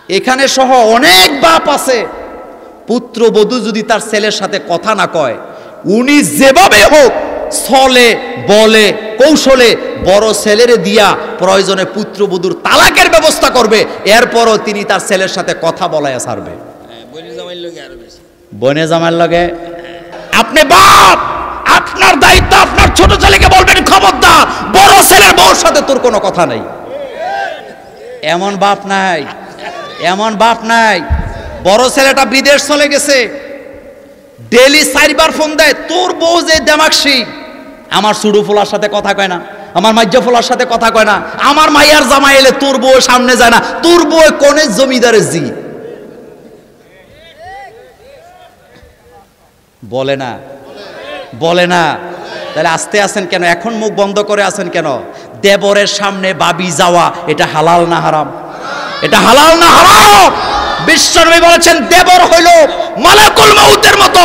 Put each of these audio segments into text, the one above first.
এখানে সহ অনেক বাপ আছে, পুত্রবধূ যদি তার ছেলের সাথে কথা না কয়, উনি যেভাবে হোক ছলে বলে কৌশলে বড় ছেলের দিয়া প্রয়োজনে পুত্রবধূর তালাকের ব্যবস্থা করবে, এরপরও তিনি তার ছেলের সাথে কথা বলাইয়া ছাড়বে। বনে জামাইয়ের লগে আপনি বাপ, আপনার দায়িত্ব আপনার ছোট ছেলেকে বলবেন, খবরদার বড় ছেলের বউর সাথে তোর কোনো কথা নাই। এমন বাপ নাই, এমন বাপ নাই। বড় ছেলেটা বিদেশ চলে গেছে, ডেলি 4 বার ফোন দেয়, তোর বউ যে দেমাকসি, আমার সুডু ফোলার সাথে কথা কয় না, আমার মাইজা ফোলার সাথে কথা কয় না, আমার মাইয়ার জামাই এলে তোর বউ সামনে যায় না, তোর বউ কোনে জমিদারের জি বলে না, বলে না। তাহলে আসতে আছেন কেন? এখন মুখ বন্ধ করে আছেন কেন? দেবরের সামনে বাবি যাওয়া এটা হালাল না হারাম? এটা হালাল না হারাম? বিশ্বনবী বলেছেন দেবর হইল মালাকুল মউতের মতো,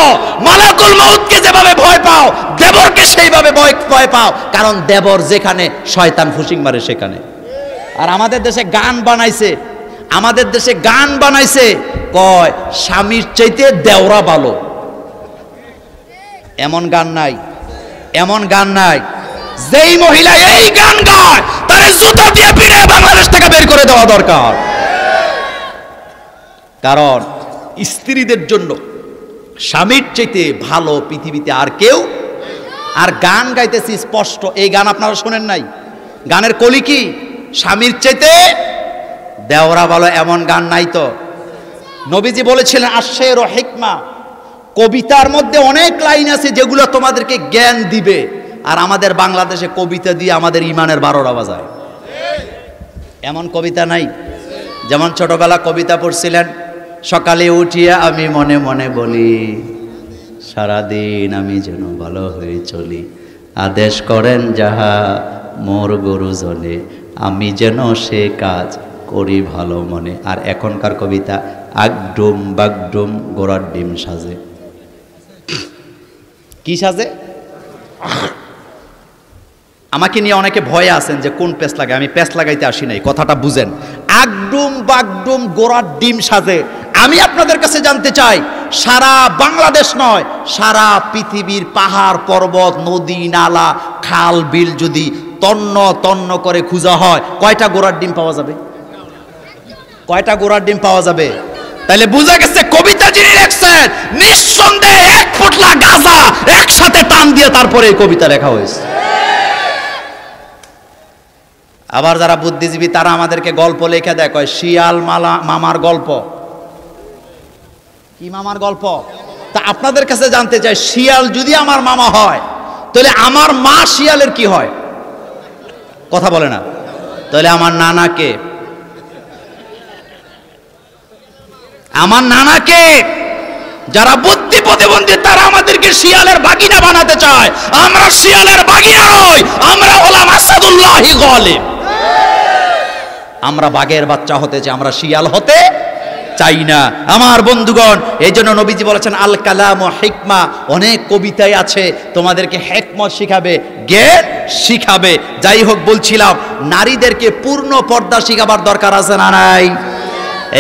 মালাকুল মউতকে যেভাবে ভয় পাও দেবরকে সেইভাবে ভয় পাও, কারণ দেবর যেখানে শয়তান ফুসিং মারে সেখানে। আর আমাদের দেশে গান বানাইছে, আমাদের দেশে গান বানাইছে, কয় স্বামীর চাইতে দেওরা ভালো। এমন গান নাই, এমন গান নাই। যেই মহিলা এই গান গায় তার জুতা দিয়ে পিড়ে বাংলাদেশ থেকে বের করে দেওয়া দরকার। কারণ স্ত্রীদের জন্য স্বামীর চাইতে ভালো পৃথিবীতে আর কেউ। আর গান গাইতেছি স্পষ্ট, এই গান আপনারা শোনেন নাই? গানের কলি কি? স্বামীর চাইতে দেওরা ভালো, এমন গান নাই তো। নবীজি বলেছিলেন আশের ও হিকমা, কবিতার মধ্যে অনেক লাইন আছে যেগুলো তোমাদেরকে জ্ঞান দিবে। আর আমাদের বাংলাদেশে কবিতা দিয়ে আমাদের ইমানের 12টা বাজায়। এমন কবিতা নাই? যেমন ছোটবেলা কবিতা পড়ছিলেন, সকালে উঠিয়া আমি মনে মনে বলি, সারাদিন আমি যেন ভালো হয়ে চলি, আদেশ করেন যাহা মোর গুরুজনে, আমি যেন সে কাজ করি ভালো মনে। আর এখনকার কবিতা আগডুম বাগডুম গোড়ার ডিম সাজে। কি সাজে? আমাকে নিয়ে অনেকে ভয়ে আছেন যে কোন পেঁচ লাগায়, আমি পেঁচ লাগাইতে আসি নাই, কথাটা বুঝেন। আগডুম বাগডুম গোড়ার ডিম সাজে। আমি আপনাদের কাছে জানতে চাই, সারা বাংলাদেশ নয়, সারা পৃথিবীর পাহাড় পর্বত নদী নালা খাল বিল যদি তন্ন তন্ন করে খুঁজা হয়, কয়টা গোড়ার ডিম পাওয়া যাবে? কয়টা গোড়ার ডিম পাওয়া যাবে? তাহলে বোঝা গেছে কবিতা যিনি লিখছেন নিঃসন্দেহে 1 পোটলা গাঁজা একসাথে টান দিয়ে তারপরে এই কবিতা লেখা হয়েছে। আবার যারা বুদ্ধিজীবী তারা আমাদেরকে গল্প লেখা দেয়, কয় শিয়াল মামার গল্প। কি মামার গল্প? তা আপনাদের কাছে জানতে চাই, শিয়াল যদি আমার মামা হয় তাহলে আমার মা শিয়ালের কি হয়? কথা বলে না। তাহলে আমার নানাকে, আমার নানাকে যারা বুদ্ধি প্রতিবন্ধী তারা আমাদেরকে শিয়ালের বাগিনা বানাতে চায়। আমরা শিয়ালের বাগিনা নই, আমরা হলাম আসাদুল্লাহি গালিব। আমরা বাঘের বাচ্চা হতে চাই, আমরা শিয়াল হতে চাই না। আমার বন্ধুগণ, এই জন্য নবীজি বলেছেন আল কালাম ও হিকমা, অনেক কবিতায় আছে তোমাদেরকে হিকমত শিখাবে, জ্ঞান শিখাবে। যাই হোক, বলছিলাম নারীদেরকে পূর্ণ পর্দা শিখাবার দরকার আছে না নাই?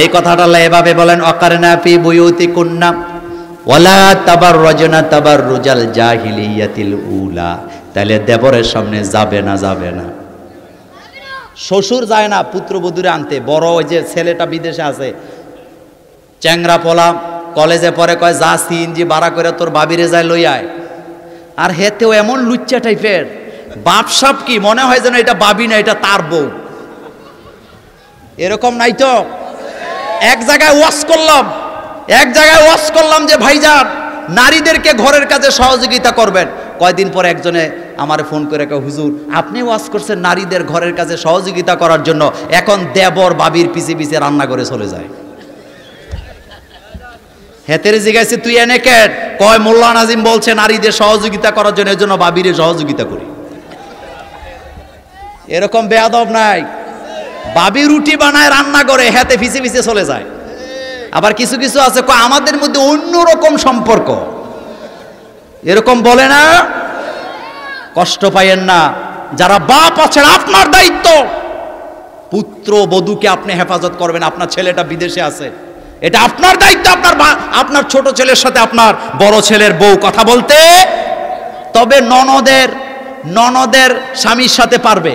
এই কথাটা এভাবে বলেন, অকারনা ফি বুয়ুতিকুন্না ওয়ালা তাবাররাজনা তাবাররুজাল জাহিলিয়াতিল উলা। তাহলে দেবরের সামনে যাবে না, যাবে না। শ্বশুর যায় না পুত্রবধূরে আনতে, বড় ওই যে ছেলেটা বিদেশে আছে, চ্যাংরা পোলা কলেজে পড়ে, কয় যা সিএনজি ভাড়া করে তোর বাবিরে যায় লই আয়। আর হেতেও এমন লুচ্চা টাইপের, বাপসাপ কি মনে হয় যেন এটা বাবি না, এটা তার বউ। এরকম নাই তো? এক জায়গায় ওয়াজ করলাম যে ভাইজান নারীদেরকে ঘরের কাজে সহযোগিতা করবেন। কয়দিন পর একজনে আমারে ফোন করে কয়, হুজুর আপনি ওয়াজ করছেন নারীদের ঘরের কাজে সহযোগিতা করার জন্য, এখন দেবর বাবির পিছে পিছে রান্না করে চলে যায়। হেতেরে জিজ্ঞাসা তুই এনে কেন? কয় মোল্লা নাজিম বলছে নারীদের সহযোগিতা করার জন্য, এজন্য বাবিরে সহযোগিতা করি। এরকম বেয়াদব নাই? বাবি রুটি বানায় রান্না করে, হেতে পিছে পিছে চলে যায়। আবার কিছু কিছু আছে আমাদের মধ্যে অন্যরকম সম্পর্ক, এরকম বলে না। কষ্ট পাইয়েন না, যারা বাপ আছেন আপনার দায়িত্ব, পুত্র বধূকে আপনি হেফাজত করবেন, আপনার ছেলেটা বিদেশে আছে, এটা আপনার দায়িত্ব। আপনার ছোট ছেলের সাথে আপনার বড় ছেলের বউ কথা বলতে, তবে ননদের স্বামীর সাথে পারবে।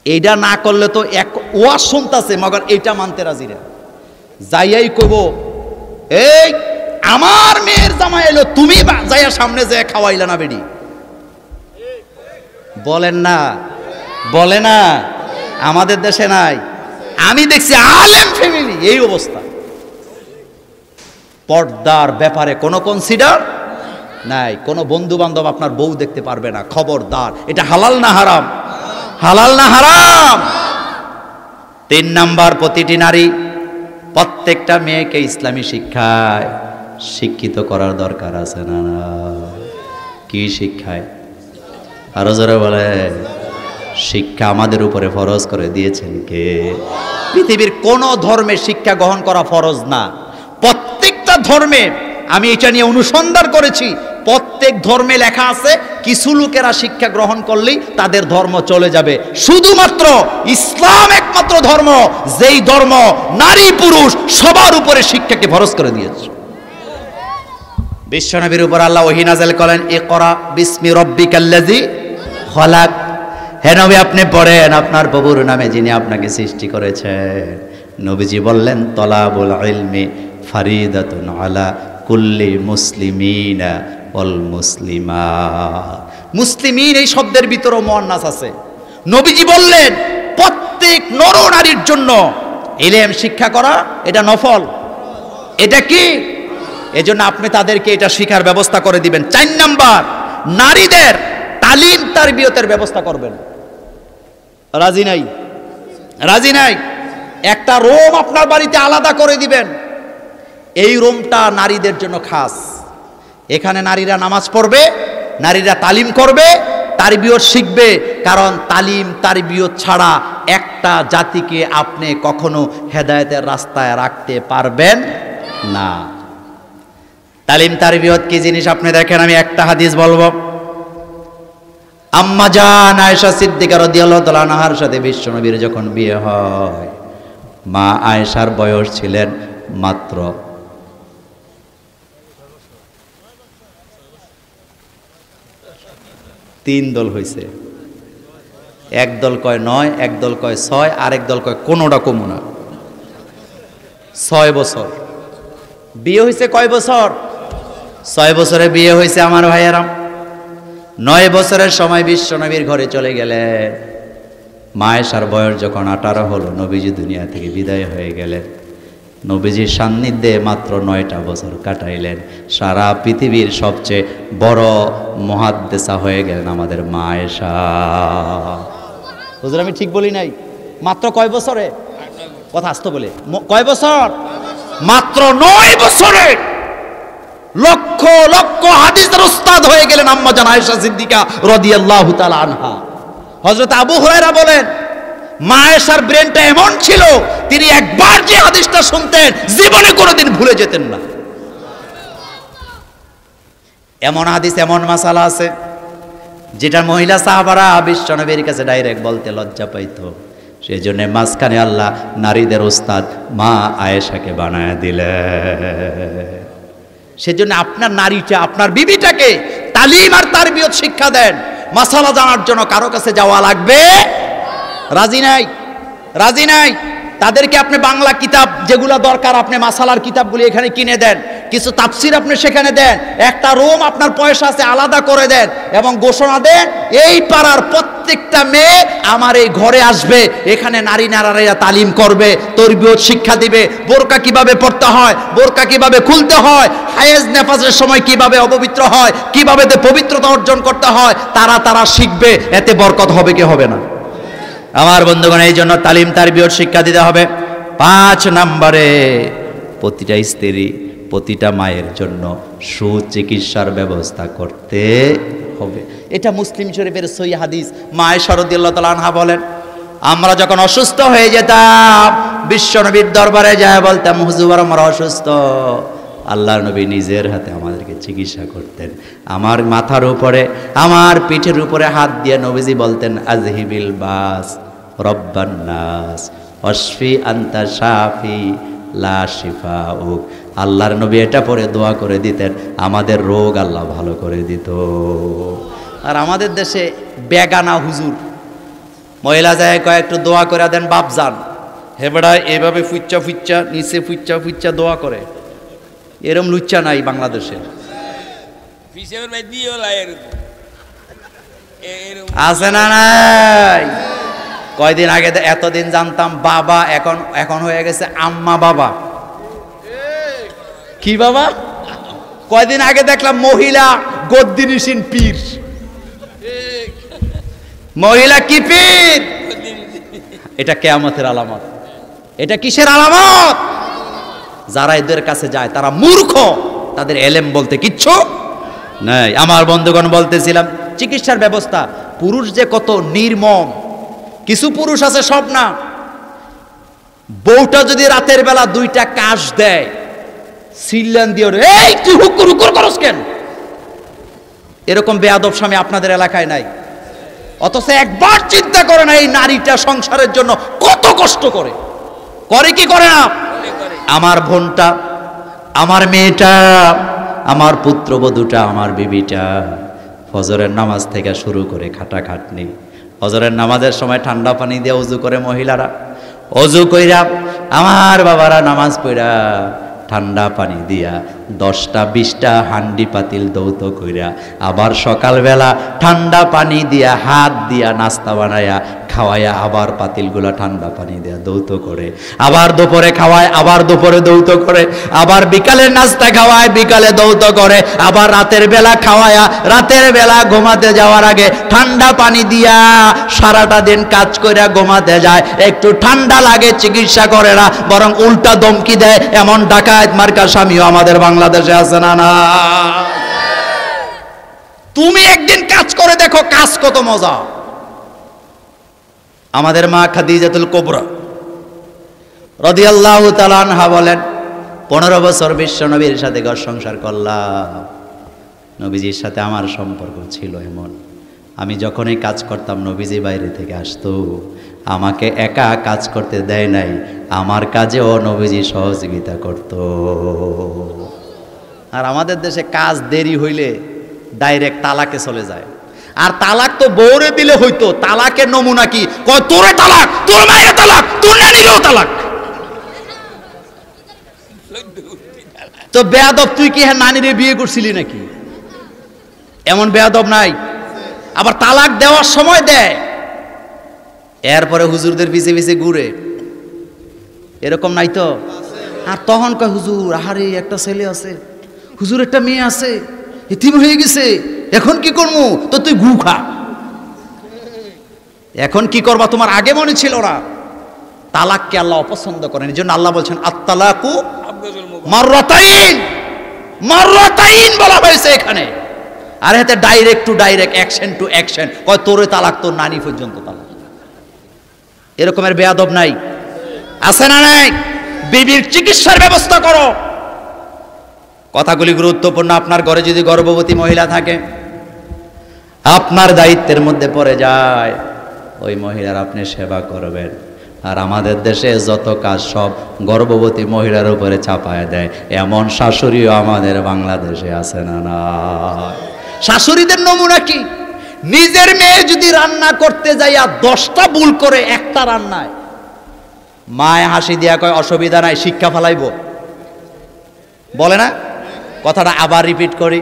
এইটা না করলে তো এক ওয়াজ শুনতাছে, মগর এইটা মানতে রাজি না। যাইয়াই কইব, এই আমার মেয়ের জামাই এলো, তুমি যাইয়া সামনে যায় খাওয়াইলা না বেডি, বলেন না? বলে না? আমাদের দেশে নাই, আমি দেখছি আলেম ফ্যামিলি এই অবস্থা। পর্দার ব্যাপারে কোনো কনসিডার নাই, কোনো বন্ধু বান্ধব আপনার বউ দেখতে পারবে না, খবরদার। এটা হালাল না হারাম? হালাল না হারাম? 3 নাম্বার, প্রতিটি নারী, প্রত্যেকটা মেয়েকে ইসলামী শিক্ষায় শিক্ষিত করার দরকার আছে না? কি শিক্ষায়? আরো জোরে বলে। শিক্ষা আমাদের উপরে ফরজ করে দিয়েছেন কে? পৃথিবীর কোন ধর্মে শিক্ষা গ্রহণ করা ফরজ না। প্রত্যেকটা ধর্মে, আমি এটা নিয়ে অনুসন্ধান করেছি, প্রত্যেক ধর্মে লেখা আছে কিছু লোকেরা শিক্ষা গ্রহণ করলেই তাদের ধর্ম চলে যাবে। শুধুমাত্র ইসলাম একমাত্র ধর্ম যেই ধর্ম নারী পুরুষ সবার উপরে শিক্ষাকে ফরজ করে দিয়েছে। বিশ্বনবীর উপর আল্লাহ ওহী নাযিল করেন, ইকরা বিসমি রাব্বিকাল্লাযী খলাক। হে নবী, আপনি পড়েন আপনার প্রভুর নামে যিনি আপনাকে সৃষ্টি করেছেন। নবীজি বললেন, তলাবুল ইলমি ফারিদাতুন আলা কুল্লি মুসলিমিনা ওয়াল মুসলিমাত। মুসলিমিন এই শব্দের ভিতরে মুয়ান্নাস আছে। নবীজি বললেন প্রত্যেক নর নারীর জন্য ইলম শিক্ষা করা এটা নফল। এটা কি? এজন্য আপনি তাদেরকে এটা শিখার ব্যবস্থা করে দিবেন। 4 নাম্বার, নারীদের তালিম তারবিয়তের ব্যবস্থা করবেন। রাজি নাই? রাজি নাই? একটা রুম আপনার বাড়িতে আলাদা করে দিবেন, এই রুমটা নারীদের জন্য খাস। এখানে নারীরা নামাজ পড়বে, নারীরা তালিম করবে, তারবিয়ত শিখবে। কারণ তালিম তারবিয়ত ছাড়া একটা জাতিকে আপনি কখনো হেদায়েতের রাস্তায় রাখতে পারবেন না। তালিম তারবিয়ত কি জিনিস আপনি দেখেন, আমি একটা হাদিস বলবো। আম্মা জান আয়েশা সিদ্দিকা রাদিয়াল্লাহু তাআলা আনহার সাথে বিশ্বনবীর যখন বিয়ে হয়, মা আয়েশার বয়স ছিলেন মাত্র 3 দল হয়েছে। এক দল কয় 9, এক দল কয় 6, আরেক দল কয় কোনোটা কমু না। 6 বছর বিয়ে হয়েছে। কয় বছর? 6 বছরে বিয়ে হয়েছে আমার ভাইয়েরা। 9 বছরের সময় বিশ্বনবীর ঘরে চলে গেলেন। মা আয়েশার বয়স যখন 18 হলো, নবীজি দুনিয়া থেকে বিদায় হয়ে গেলেন। নবীজির সান্নিধ্যে মাত্র 9টা বছর কাটাইলেন। সারা পৃথিবীর সবচেয়ে বড় মুহাদ্দিসা হয়ে গেলেন আমাদের মা আয়েশা। হুজুর আমি ঠিক বলি নাই? মাত্র কয় বছরে? কথা আস্তে বলে, কয় বছর? মাত্র 9 বছরে লক্ষ লক্ষ হাদিসের উস্তাদ হয়ে গেলেন আম্মা জান আয়েশা সিদ্দিকা রাদিয়াল্লাহু তাআলা আনহা। হযরত আবু হুরায়রা বলেন, মা আয়েশার ব্রেনটা এমন ছিল, তিনি একবার যে হাদিসটা শুনতেন জীবনে কোনোদিন ভুলে যেতেন না। এমন হাদিস, এমন মাসালা আছে যেটা মহিলা সাহাবারা বিশ্বনবীর কাছে ডাইরেক্ট বলতে লজ্জা পাইতো। সেই জন্য মাঝখানে আল্লাহ নারীদের উস্তাদ মা আয়েশাকে বানায় দিলেন। সেজন্য আপনার নারীটা, আপনার বিবিটাকে তালিম আর তারবিয়ত শিক্ষা দেন। মাসালা জানার জন্য কারো কাছে যাওয়া লাগবে? রাজি নাই? রাজি নাই? তাদেরকে আপনি বাংলা কিতাব যেগুলো দরকার, আপনি মাসালার কিতাবগুলি এখানে কিনে দেন, কিছু তাফসির আপনি সেখানে দেন, একটা রুম আপনার পয়সা আছে আলাদা করে দেন, এবং ঘোষণা দেন এই পাড়ার প্রত্যেকটা মেয়ে আমার এই ঘরে আসবে, এখানে নারী নারীরা তালিম করবে, তারবিয়ত শিক্ষা দিবে, বোরকা কিভাবে পড়তে হয়, বোরকা কিভাবে খুলতে হয়, হায়েজ নেফাজের সময় কিভাবে অপবিত্র হয়, কিভাবে পবিত্রতা অর্জন করতে হয়, তারা শিখবে। এতে বরকত হবে কি হবে না? আমার বন্ধুগণ, এই জন্য তালিম তারবিয়ত শিক্ষা দিতে হবে। 5 নম্বরে, প্রতিটা স্ত্রী, প্রতিটা মায়ের জন্য সুচিকিৎসার ব্যবস্থা করতে হবে। এটা মুসলিম শরীফের সহিহ হাদিস। মা আয়েশা রাদিয়াল্লাহু তাআলা আনহা বলেন, আমরা যখন অসুস্থ হয়ে যেতাম বিশ্বনবীর দরবারে যায় বলতাম, হুজুর আমরা অসুস্থ। আল্লাহর নবী নিজের হাতে আমাদেরকে চিকিৎসা করতেন। আমার মাথার উপরে, আমার পিঠের উপরে হাত দিয়ে নবীজি বলতেন, আজহিবিল বাস, রব্বান নাস ওয়াশফি আনতা শাফি লা শিফাউক। আল্লাহর নবী এটা পরে দোয়া করে দিতেন, আমাদের রোগ আল্লাহ ভালো করে দিত। আর আমাদের দেশে বেগানা হুজুর, মহিলা যায় কয় একটু দোয়া করে দেন বাপজান, হেবড়া এভাবে ফুচ্চা ফুচ্চা নিচে ফুচ্চা ফুচ্চা দোয়া করে। এরম লুচ্চা নাই বাংলাদেশে, আছে না নাই? কয়দিন আগে এতদিন জানতাম বাবা, এখন হয়ে গেছে আম্মা বাবা। কি বাবা? কয়দিন আগে দেখলাম মহিলা গদ্দিনিসিন পীর। মহিলা কি পীর? এটা কিয়ামতের আলামত। এটা কিসের আলামত? যারা এদের কাছে যায় তারা মূর্খ, তাদের এলেম বলতে কিচ্ছু নাই। আমার বন্ধুগণ বলতেছিলাম চিকিৎসার ব্যবস্থা, পুরুষ যে কত নির্মম। কিছু পুরুষ আছে, সব না। বউটা যদি রাতের বেলা 2টা কাশ দেয়, সিল্লান দিয়ে এই তুই হুকুর হুকুর করস কেন? এরকম বেয়াদব স্বামী আপনাদের এলাকায় নাই। অথচ একবার চিন্তা করে না এই নারীটা সংসারের জন্য কত কষ্ট করে। করে কি করে না? আমার বোনটা, আমার মেয়েটা, আমার পুত্রবধূটা, আমার বিবিটা ফজরের নামাজ থেকে শুরু করে খাটাখাটনি। ফজরের নামাজের সময় ঠান্ডা পানি দিয়ে ওযু করে মহিলারা, ওযু কইরা আমার বাবারা নামাজ পড়া ঠান্ডা পানি দিয়া 10টা 20টা হান্ডি পাতিল দৌত কইরা, আবার সকালবেলা ঠান্ডা পানি দিয়া হাত দিয়া নাস্তা বানায়া খাওয়ায়া, আবার পাতিলগুলা ঠান্ডা পানি দিয়া দৌত করে, আবার দুপুরে খাওয়ায়, আবার দুপুরে দৌত করে, আবার বিকালে নাস্তা খাওয়ায়, বিকালে দৌত করে, আবার রাতের বেলা খাওয়ায়া, রাতের বেলা ঘুমাতে যাওয়ার আগে ঠান্ডা পানি দিয়া সারাটা দিন কাজ কইরা ঘুমাতে যায়। একটু ঠান্ডা লাগে চিকিৎসা করে না, বরং উল্টা দমকি দেয়। এমন ডাকাত মার্কা স্বামীও আমাদের বাংলাদেশে আছে না? না, তুমি একদিন কাজ করে দেখো কাজ কত মজা। আমাদের মা খাদিজাতুল কুবরা রাদিয়াল্লাহু তাআলা আনহা বলেন, 15 বছর বিশ্ব নবীর সাথে ঘর সংসার করলাম। নবীজির সাথে আমার সম্পর্ক ছিল এমন, আমি যখনই কাজ করতাম নবীজি বাইরে থেকে আসতো, আমাকে একা কাজ করতে দেয় নাই, আমার কাজেও নবীজি সহযোগিতা করত। আর আমাদের দেশে কাজ দেরি হইলে ডাইরেক্ট তালাকে চলে যায়। আর তালাক তো বউরে দিলে হইতো, তালাকের নমুনা কি? কয় তোরে তালাক, তোর মায়ের তালাক, তোর নানিরও তালাক। তো বেয়াদব তুই কি হ্যাঁ নানিরে বিয়ে করছিলি নাকি? এমন বেয়াদব নাই? আবার তালাক দেওয়ার সময় দেয়, এরপরে হুজুরদের পিছে পিছে ঘুরে। এরকম নাই তো? আর তখন কয় হুজুর আহারে একটা ছেলে আছে, হুজুর একটা মেয়ে আছে, এতিম হয়ে গেছে, এখন কি করবো? তো তুই গু খা। এখন কি করবা? তোমার আগে মনে ছিল না। তালাককে আল্লাহ অপছন্দ করেন, এই জন্য আল্লাহ বলছেন আত-তালাকু মাররাতাইন, মাররাতাইন বলা হয়েছে এখানে। আর এতে direct two direct, action to action. কয় তোরে তালাক, তোর নানি পর্যন্ত তালাক। এরকমের বেয়াদব নাই? আছে না নাই? বিবির চিকিৎসার ব্যবস্থা করো। কথাগুলি গুরুত্বপূর্ণ। আপনার ঘরে যদি গর্ভবতী মহিলা থাকে, আপনার দায়িত্বের মধ্যে পড়ে যায় ওই মহিলার আপনি সেবা করবেন। আর আমাদের দেশে যত কাজ সব গর্ভবতী মহিলার উপরে চাপায় দেয়, এমন শাশুড়িও আমাদের বাংলাদেশে আছে না? না, শাশুড়িদের নমুনা কি? নিজের মেয়ে যদি রান্না করতে যাইয়া 10টা ভুল করে একটা রান্নায়, মায় হাসি দিয়া কয় অসুবিধা নাই, শিক্ষা ফেলাইব, বলে না? কথাটা আবার রিপিট করি।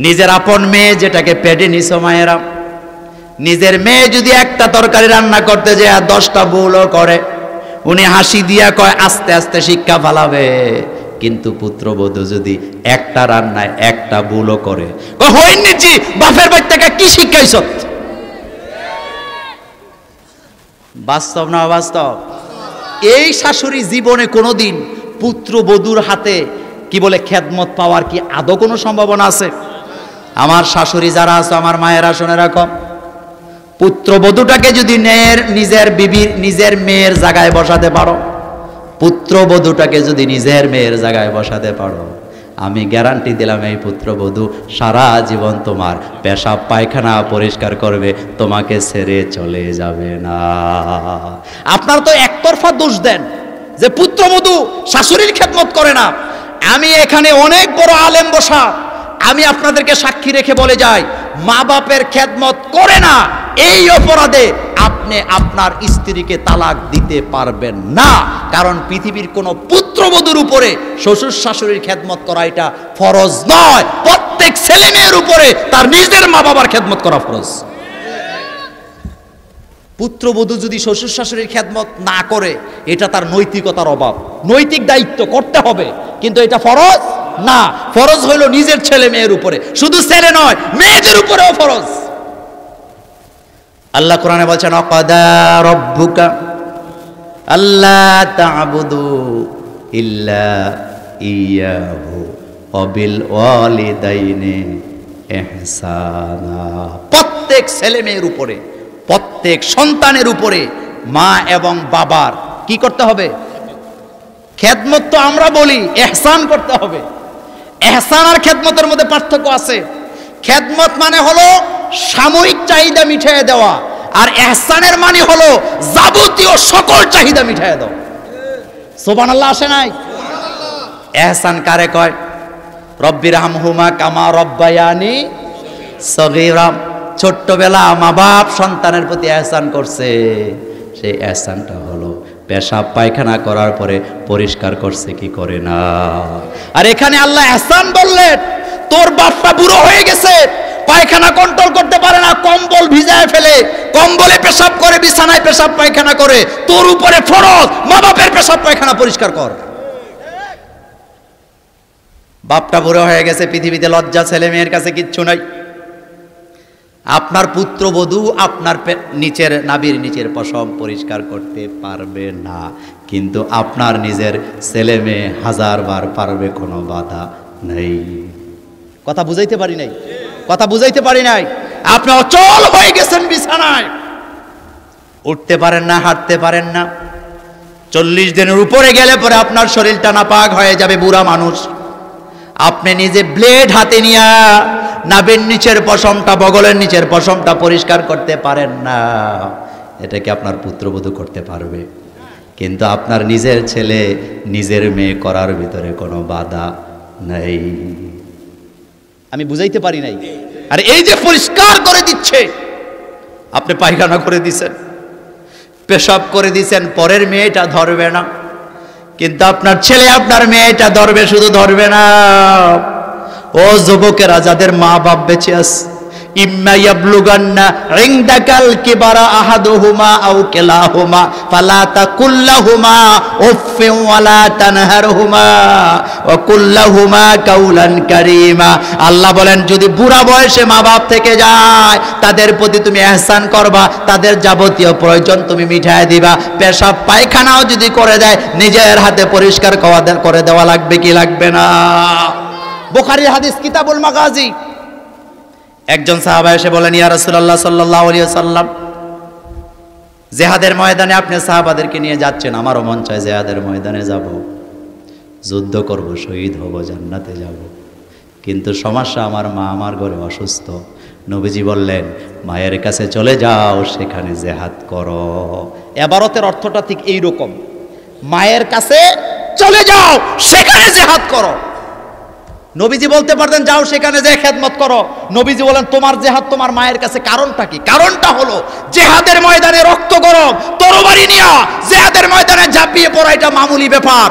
নিজের আপন মেয়ে যেটাকে পেটে নিছো মায়েরা, নিজের মেয়ে যদি একটা তরকারি রান্না করতে যায় 10টা ভুলও করে, উনি হাসি দিয়া কয় আস্তে আস্তে শিক্ষা ফেলাবে। কিন্তু পুত্রবধূ যদি একটা রান্নায় একটা ভুলও করে, হইনি বাপের বাড়ি থেকে কি শিক্ষাইছ? বাস্তব না বাস্তব? এই শাশুড়ি জীবনে কোনোদিন পুত্রবধূর হাতে কি বলে খেদমত পাওয়ার কি আদৌ কোনো সম্ভাবনা আছে? আমার শাশুড়ি যারা আছে, আমার মায়েরা শুনে রাখো, পুত্রবধূটাকে যদি নিজের বিবির, নিজের মেয়ের জায়গায় বসাতে পারো, পুত্রবধূটাকে যদি নিজের মেয়ের জায়গায় বসাতে পারো, আমি গ্যারান্টি দিলাম এই পুত্রবধূ সারা জীবন তোমার পেশাব পায়খানা পরিষ্কার করবে, তোমাকে ছেড়ে চলে যাবে না। আপনারা তো একতরফা দোষ দেন যে পুত্রবধূ শাশুড়ির খেদমত করে না। আমি এখানে অনেক বড় আলেম বসা, আমি আপনাদেরকে সাক্ষী রেখে বলে যাই, মা বাপের খেদমত করে না, এই অপরাধে আপনি আপনার স্ত্রীকে তালাক দিতে পারবেন না। কারণ পৃথিবীর কোন পুত্রবধূর উপরে শ্বশুর শাশুড়ির খেদমত করা এটা ফরজ নয়। প্রত্যেক ছেলে মেয়ের উপরে তার নিজের মা বাবার খেদমত করা ফরজ। পুত্রবধূ যদি শ্বশুর শাশুড়ির খেদমত না করে, এটা তার নৈতিকতার অভাব। নৈতিক দায়িত্ব করতে হবে, কিন্তু এটা ফরজ না। ফরজ হইল নিজের ছেলে মেয়ের উপরে, শুধু ছেলে নয় মেয়েদের উপরেও ফরজ। আল্লাহ কোরআনে বলছেন, অকাদা রব্বুকা আল্লা তা'বুদু ইল্লা ইয়াহু ওয়া বিল ওয়ালিদাইনি ইহসানা। প্রত্যেক ছেলে মেয়ের উপরে, প্রত্যেক সন্তানের উপরে মা এবং বাবার কি করতে হবে? খেদমত। তো আমরা বলি ইহসান করতে হবে। ইহসান আর খেদমতের মধ্যে পার্থক্য আছে। খেদমত মানে হলো সাময়িক চাহিদা মিটিয়ে দেওয়া, আর ইহসানের মানে হলো যাবতীয় সকল চাহিদা মিটিয়ে দাও। সুবহানাল্লাহ আসে নাই? ইহসান কারে কয়? রব্বিরহামহুমা কামা রব্বায়ানি সগীরা। ছোট্টবেলা মা বাপ সন্তানের প্রতি ইহসান করছে, সেই ইহসানটা হলো পেশাব পায়খানা করার পরে পরিষ্কার করছে কি করে না। আর এখানে আল্লাহ ইহসান বললেন, তোর বাপটা বুড়ো হয়ে গেছে, পায়খানা কন্ট্রোল করতে পারে না, কম্বল ভিজায় ফেলে, কম্বলে পেশাব করে, বিছানায় পেশাব পায়খানা করে, তোর উপরে ফরজ মা বাপের পেশাব পায়খানা পরিষ্কার কর। বাপটা বুড়ো হয়ে গেছে, পৃথিবীতে লজ্জা ছেলে মেয়ের কাছে কিচ্ছু নাই। আপনার পুত্রবধূ আপনার নিচের নাভির নিচের পশম পরিষ্কার করতে পারবে না, কিন্তু আপনার নিজের ছেলে মেয়ে হাজারবার পারবে, কোনো বাধা নেই। কথা বুঝাইতে পারি নাই? কথা বুঝাইতে পারি নাই? আপনি অচল হয়ে গেছেন বিছানায়, উঠতে পারেন না, হাঁটতে পারেন না। 40 দিনের উপরে গেলে পরে আপনার শরীরটা নাপাক হয়ে যাবে, বুড়া মানুষ। আপনি নিজে ব্লেড হাতে নিয়ে নাভির নিচের পশমটা, বগলের নিচের পশমটা পরিষ্কার করতে পারেন না, এটা কি আপনার পুত্রবধূ করতে পারবে? কিন্তু আপনার নিজের ছেলে নিজের মেয়ে করার ভিতরে কোনো বাধা নেই। আমি বুঝাইতে পারি নাই? আর এই যে পরিষ্কার করে দিচ্ছে, আপনি পায়খানা করে দিছেন, পেশাব করে দিছেন, পরের মেয়েটা ধরবে না, কিন্তু আপনার ছেলে আপনার মেয়েটা ধরবে। শুধু ধরবে না, ও যুবকেরা যাদের মা বাপ বেঁচে আছে, ইম্মা ইয়াবলুগান্না ইনদাকাল কিবারা আহাদুহুমা আও কিলাহুমা ফালা তাকুল্লাহুমা উফফিন ওয়ালা তানহারহুমা ওয়া কুল্লাহুমা কাওলান কারীমা। আল্লাহ বলেন, যদি বুড়া বয়সে মা বাপ থেকে যায়, তাদের প্রতি তুমি ইহসান করবা, তাদের যাবতীয় প্রয়োজন তুমি মিটায় দিবা। পেশাব পায়খানাও যদি করে দেয়, নিজের হাতে পরিষ্কার করে দেওয়া লাগবে কি লাগবে না? বুখারীর হাদিস কিতাবুল মাগাজি, একজন সাহাবা এসে বলেন, ইয়া রাসূলুল্লাহ সাল্লাল্লাহু আলাইহি ওয়াসাল্লাম, জিহাদের ময়দানে আপনি সাহাবাদেরকে নিয়ে যাচ্ছেন, আমারও মন চায় জিহাদের ময়দানে যাব, যুদ্ধ করব, শহীদ হব, জান্নাতে যাব, কিন্তু সমস্যা আমার মা আমার ঘরে অসুস্থ। নবীজি বললেন, মায়ের কাছে চলে যাও, সেখানে জিহাদ করো। ইবারতের অর্থটা ঠিক এই রকম, মায়ের কাছে চলে যাও, সেখানে জিহাদ করো। নবীজি বলতে পারতেন যাও সেখানে যে খেদমত করো। নবীজি বলেন, তোমার জিহাদ তোমার মায়ের কাছে। কারণটা কি? কারণটা হলো জিহাদের ময়দানে রক্ত গরম, তরবারি নিয়া জিহাদের ময়দানে ঝাঁপিয়ে পড়া এটা মামুলি ব্যাপার।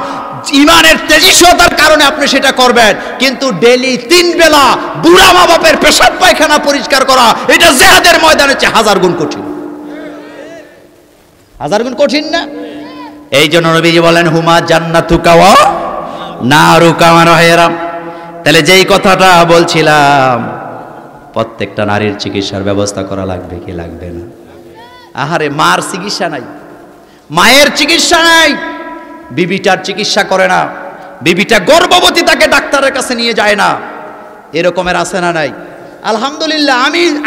ইমানের তেজস্বতার কারণে আপনি সেটা করবেন, কিন্তু ডেলি 3 বেলা বুড়া মা বাপের পেশাব পায়খানা পরিষ্কার করা, এটা জিহাদের ময়দানে চেয়ে 1000 গুণ কঠিন। 1000 গুণ কঠিন না? এই জন্য নবীজি বলেন, হুমা জান্নাতুকা ওয়া নারুকা মারহারাম। তাহলে যেই কথাটা বলছিলাম, প্রত্যেকটা নারীর চিকিৎসার ব্যবস্থা করা লাগবে কি লাগবে না? আহারে, মার চিকিৎসা নাই, মায়ের চিকিৎসা নাই, বিবিটার চিকিৎসা করে না, বিবিটা গর্ভবতী, তাকে ডাক্তারের কাছে নিয়ে যায় না, এরকমের আছে না নাই? আলহামদুলিল্লাহ,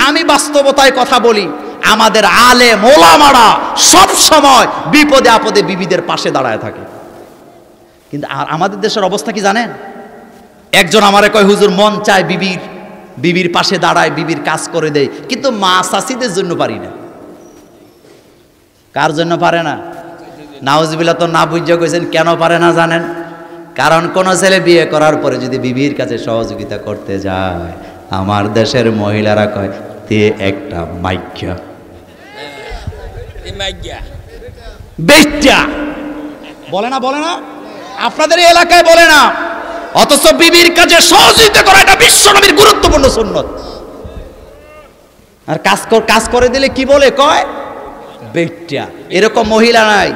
আমি বাস্তবতায় কথা বলি, আমাদের আলেম ওলামারা সব সময় বিপদে আপদে বিবিদের পাশে দাঁড়ায় থাকে। কিন্তু আর আমাদের দেশের অবস্থা কি জানেন? একজন আমারে কয়, হুজুর মন চায় বিবির পাশে দাঁড়ায়, বিবির কাজ করে দেয়, কিন্তু মা চাষিদের জন্য পারি না। কার জন্য পারে না? নাউজুবিল্লাহ, তো না বুঝে কইছেন কেন পারে না জানেন? কারণ কোন ছেলে বিয়ে করার পরে যদি বিবির কাছে সহযোগিতা করতে যায়, আমার দেশের মহিলারা কয় তে একটা মাইক্যা বেশ্যা, বলে না আপনাদের এই এলাকায় বলে না, অথচ বিবির কাছে সহযোগিতা করা এটা বিশ্বনবীর গুরুত্বপূর্ণ সুন্নত। আর কাজ করে দিলে কি বলে কয়? বেশ্যা। এরকম মহিলা নাই।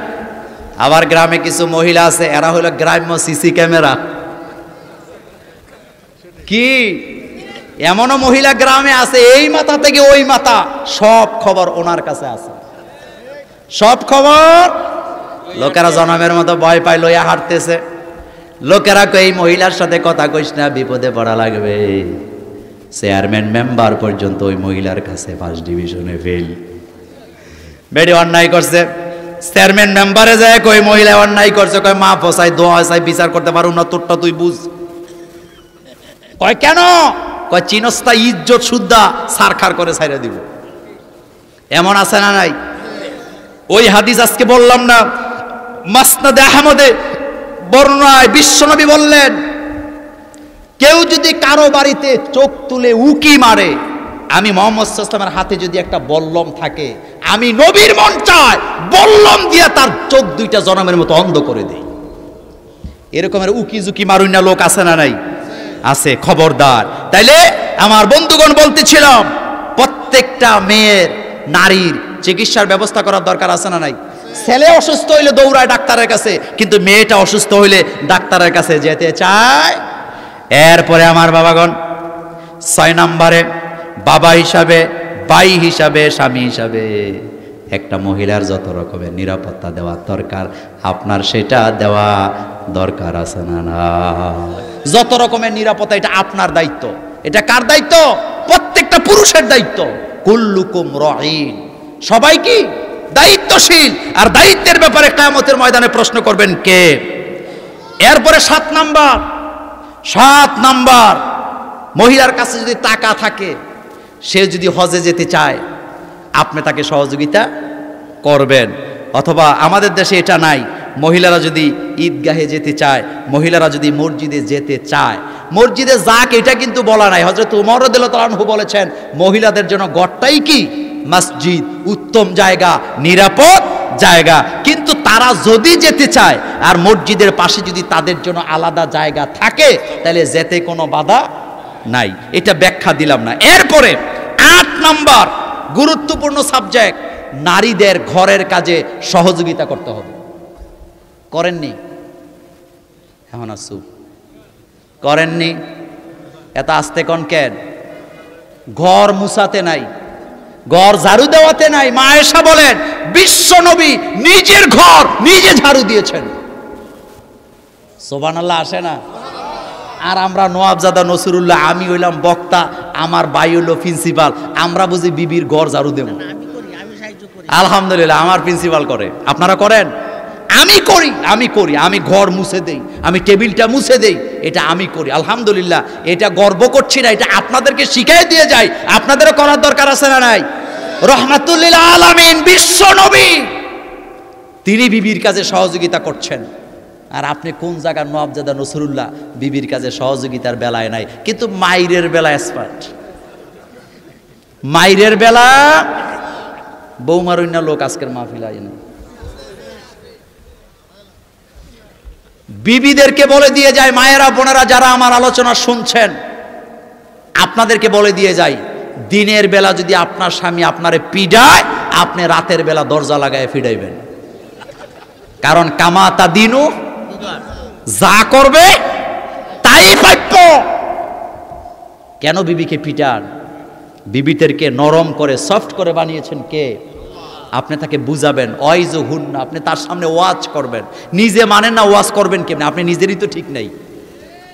আবার গ্রামে কিছু মহিলা আছে, এরা হলো গ্রাম্য সিসি ক্যামেরা। কি এমনও মহিলা গ্রামে আছে, এই মাথা থেকে ওই মাথা সব খবর ওনার কাছে আছে, সব খবর। লোকেরা জনমের মতো ভয় পায়, লইয়া হাঁটতেছে। লোকেরা কই এই মহিলার সাথে কথা কইস না, বিপদে পড়া লাগবে। চেয়ারম্যান মেম্বার পর্যন্ত ওই মহিলার কাছে ফার্স্ট ডিভিশনে ফেল। বেডি অন্যায় করছে, চেয়ারম্যান মেম্বারে যায় কই মহিলা অন্যায় করছে, কয় মা ফসাই দোয়া চাই, বিচার করতে পারুম না, তোরটা তুই বুঝ। কয় কেন? কয় চিনস্তা ইজ্জত সুদ্ধা সারখার করে ছাইরা দিব। এমন আছে না নাই? ওই হাদিস আজকে বললাম না, মাসনাদে আহমদে বর্ণনায় বিশ্বনবী বললেন, কেউ যদি কারো বাড়িতে চোখ তুলে উকি মারে, আমি মুহাম্মদ সাল্লাল্লাহু আলাইহি ওয়াসাল্লামের হাতে যদি একটা বল্লম থাকে, আমি নবীর মন চায় বল্লম দিয়ে তার চোখ দুইটা জনমের মতো অন্ধ করে দেই। এরকমের উকি ঝুঁকি মারুন না লোক আছে না নাই? আছে। খবরদার। তাইলে আমার বন্ধুগণ বলতেছিলাম, প্রত্যেকটা মেয়ের, নারীর চিকিৎসার ব্যবস্থা করার দরকার আছে না নাই? ছেলে অসুস্থ হইলে দৌড়ায় ডাক্তারের কাছে, কিন্তু মেয়েটা অসুস্থ হইলে ডাক্তারের কাছে যেতে চায়। এরপরে আমার বাবাগণ, 6 নম্বরে বাবা হিসাবে, ভাই হিসাবে, স্বামী হিসাবে একটা মহিলার যত রকমের নিরাপত্তা দেওয়া দরকার, আপনার সেটা দেওয়া দরকার আছে না না? যত রকমের নিরাপত্তা, এটা আপনার দায়িত্ব। এটা কার দায়িত্ব? প্রত্যেকটা পুরুষের দায়িত্ব। কুল্লুকুম রাঈন, সবাই কি দায়িত্বশীল। আর দায়িত্বের ব্যাপারে কিয়ামতের ময়দানে প্রশ্ন করবেন কে? এরপরে 7 নাম্বার, মহিলার কাছে যদি টাকা থাকে, সে যদি হজে যেতে চায়, আপনি তাকে সহযোগিতা করবেন। অথবা আমাদের দেশে এটা নাই, মহিলারা যদি ঈদগাহে যেতে চায়, মহিলারা যদি মসজিদে যেতে চায়, মসজিদে যাক, এটা কিন্তু বলা নাই। হযরত ওমর রাদিয়াল্লাহু তাআলা আনহু বলেছেন, মহিলাদের জন্য ঘরটাই কি মসজিদ, উত্তম জায়গা, নিরাপদ জায়গা। কিন্তু তারা যদি যেতে চায় আর মসজিদের পাশে যদি তাদের জন্য আলাদা জায়গা থাকে, তাহলে যেতে কোনো বাধা নাই। এটা ব্যাখ্যা দিলাম না। এরপরে 8 নাম্বার গুরুত্বপূর্ণ সাবজেক্ট, নারীদের ঘরের কাজে সহযোগিতা করতে হবে। করেননি? এখন আসু করেননি? এত আস্তে কোন কেন? ঘর মুছাতে নাই, ঘর ঝাড়ু দেওয়াতে নাই। মা আয়েশা বলেন, বিশ্বনবী নিজের ঘর নিজে ঝাড়ু দিয়েছেন। সুবহানাল্লাহ আসে না? আর আমরা নওয়াবজাদা নসরুল্লাহ, আমি হইলাম বক্তা, আমার ভাই হইল প্রিন্সিপাল, আমরা বুঝি বিবির ঘর ঝাড়ু দেব। আলহামদুলিল্লাহ, আমার প্রিন্সিপাল করে, আপনারা করেন? আমি করি, আমি ঘর মুছে দেই, আমি টেবিলটা মুছে দেই, এটা আমি করি। আলহামদুলিল্লাহ, এটা গর্ব করছি না, এটা আপনাদেরকে শিখাই দিয়ে যাই। আপনাদেরও করার দরকার আছে না নাই? রহমাতুল লিল আলামিন বিশ্ব নবী, তিনি বিবির কাজে সহযোগিতা করছেন। আর আপনি কোন জায়গার নওয়াবজাদা নসরুল্লাহ, বিবির কাজে সহযোগিতার বেলায় নাই, কিন্তু মাইরের বেলা এক্সপার্ট। মাইরের বেলা বৌমারুন্না লোক আজকের মাহফিল আয় না। বিবিদেরকে বলে দিয়ে যায়, মায়েরা বোনেরা যারা আমার আলোচনা শুনছেন, আপনাদেরকে বলে দিয়ে যাই, দিনের বেলা যদি আপনার স্বামী আপনারে পিডায়, আপনি রাতের বেলা দরজা লাগায় ফিডাইবেন। কারণ কামাতা দিনু, যা করবে তাই প্রাপ্য। কেন বিবিকে পিটান? বিবিদেরকে নরম করে, সফট করে বানিয়েছেন কে? আপনি তাকে বুঝাবেন, ওয়াইজ হুন্না, আপনি তার সামনে ওয়াজ করবেন। নিজে মানেন না, ওয়াজ করবেন কেমনে? আপনি নিজেরই তো ঠিক নেই।